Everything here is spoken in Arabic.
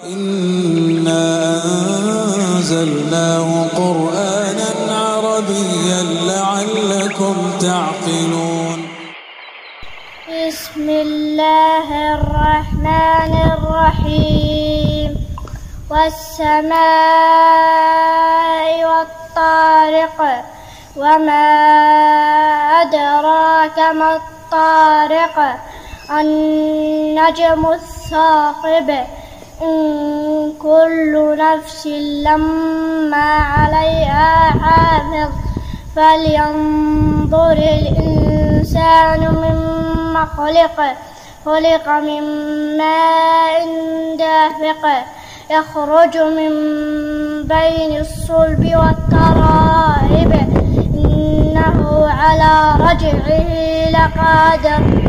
إنا أنزلناه قرآنا عربيا لعلكم تعقلون. بسم الله الرحمن الرحيم. والسماء والطارق وما أدراك ما الطارق النجم الثاقب إن كل نفس لما عليها حافظ فلينظر الإنسان مما خلق من ماء دافق يخرج من بين الصلب والترائب إنه على رجعه لقادر